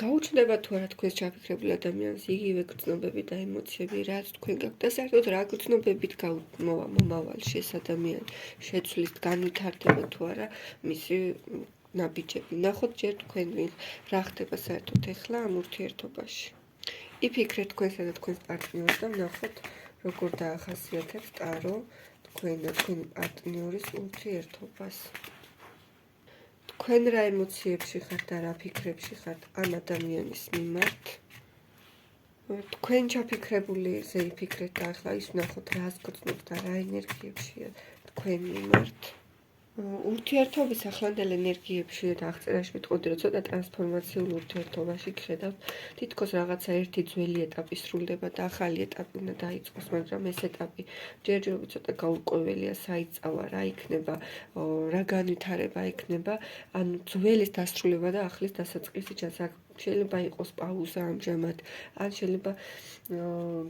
გაუჩნდება თუ არა თქვენს ჩაფიქრებულ ადამიანს იგივე გრძნობები და ემოციები, რაც თქვენ გაქვთ და საერთოდ რა გრძნობებით გამოვა მომავალში ეს ადამიანი შეცვლის განვითარდება თუ არა მისი ნაბიჯები. ნახოთ ჯერ თქვენ რა ხდება საერთოდ ეხლა ამ ურთიერთობაში. იფიქრეთ თქვენსა და თქვენს პარტნიორს და ნახოთ როგორ დაახასიათებს ტარო თქვენ და თქვენი პარტნიორის ურთიერთობას. თქვენ რა ემოციებში ხართ და რა ფიქრებში ხართ ამ ადამიანის მიმართ? თქვენ ჩაფიქრებული იფიქრეთ და ახლა ის ვნახოთ რას გრძნობთ და რა ენერგიებშია თქვენ მიმართ. ურთიერთობის ახლანდელ ენერგიებში და აღწერაში ვიტყოდი, რომ ცოტა ტრანსფორმაციულ ურთიერთობაში გხედავთ, თითქოს რაღაცა ერთი ძველი ეტაპი სრულდება და ახალი ეტაპი უნდა დაიწყოს, მაგრამ ეს ეტაპი ჯერჯერობით ცოტა გაურკვეველია, საიწავა რა იქნება, რა განვითარება იქნება, ანუ ძველის დასრულება და ახლის დასაწყისი ჩანს. შეიძლება იყოს პაუზა ამჟამად, ან შეიძლება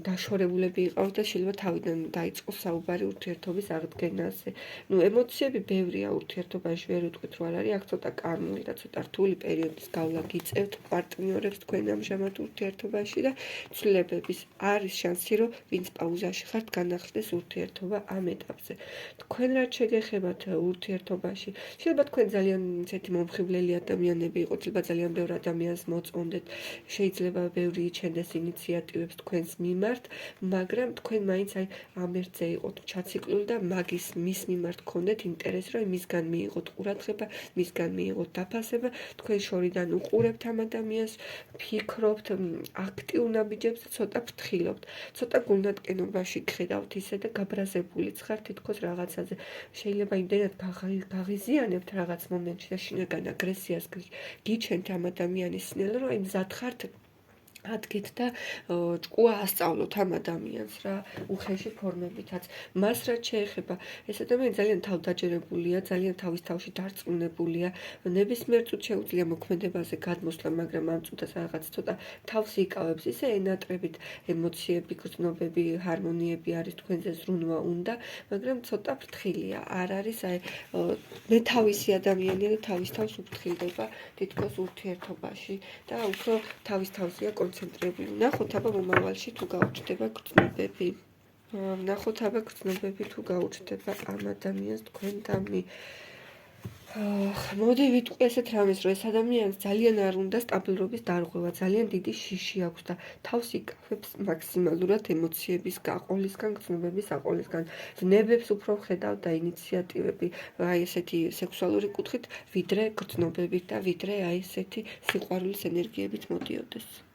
დაშორებულები იყავთ და შეიძლება თავიდან დაიწყოს საუბარი ურთიერთობის აღდგენაზე. ემოციები ბევრია ურთიერთობაში, ვერ ვიტყვით რომ არ არის, აქ ცოტა კარმული და ცოტა რთული პერიოდის გავლა გიწევთ პარტნიორებს თქვენ ამჟამად ურთიერთობაში და ცვლილებების არის შანსი, რომ ვინც პაუზაში ხართ, განახლდეს ურთიერთობა ამ ეტაპზე. თქვენ რაც შეგეხებათ ურთიერთობაში, შეიძლება თქვენ ძალიან ისეთი მომხიბვლელი ადამიანები იყოთ, შეიძლება ძალიან ბევრ ადამიანს მოწონდეთ, შეიძლება ბევრი იჩენდეს ინიციატივებს თქვენს მიმართ, მაგრამ თქვენ მაინც ამ ერთზე იყოთ ჩაციკლული და მაგის მის მიმართ გქონდეთ ინტერესი, რომ მისგან მიიღოთ ყურადღება, მისგან მიიღოთ დაფასება, თქვენ შორიდან უყურებთ ამ ადამიანს, ფიქრობთ, აქტიურ ნაბიჯებს ცოტა ფრთხილობთ, ცოტა გულნატკენობაში გხედავთ ისე და გაბრაზებულიც ხართ თითქოს რაღაცაზე. შეიძლება იმდენად გაღიზიანებთ რაღაც მომენტში და შინაგან აგრესიას გიჩენთ ამ ადამიანის სნელ, რომ მზად ხართ ადგეთ და ჭკუა ასწავლოთ ამ ადამიანს რა უხეში ფორმებითაც. მას რაც შეეხება, ეს ადამიანი ძალიან თავდაჯერებულია, ძალიან თავის თავში დარწმუნებულია, ნებისმიერ წუთს შეუძლია მოქმედებაზე გადმოსვლა, მაგრამ ამ წუთას რაღაც ცოტა თავს იკავებს, ისე ენატრებით ემოციები, გრძნობები, ჰარმონიები არის თქვენზე ზრუნვა უნდა, მაგრამ ცოტა ფრთხილია. არ არის მე თავისი ადამიანია და თავის თავს უფრთხილდება თითქოს ურთიერთობაში და უფრო თავის თავზეა კონცენტრირებული. ნახოთ აბა მომავალში თუ გაუჩნდება გრძნობები. ნახოთ აბა გრძნობები თუ გაუჩნდება ამ ადამიანს თქვენთან. მოდი ვიტყვი ესეთ რამეს, რომ ეს ადამიანს ძალიან არ უნდა სტაბილურობის დარღვევა, ძალიან დიდი შიში აქვს და თავს იკავებს მაქსიმალურად ემოციების გაყოლისგან, გრძნობების აყოლისგან. ნებებს უფრო ვხედავ და ინიციატივები, აი ესეთი სექსუალური კუთხით, ვიდრე გრძნობებით და ვიდრე აი ესეთი სიყვარულის ენერგიებით მოდიოდეს.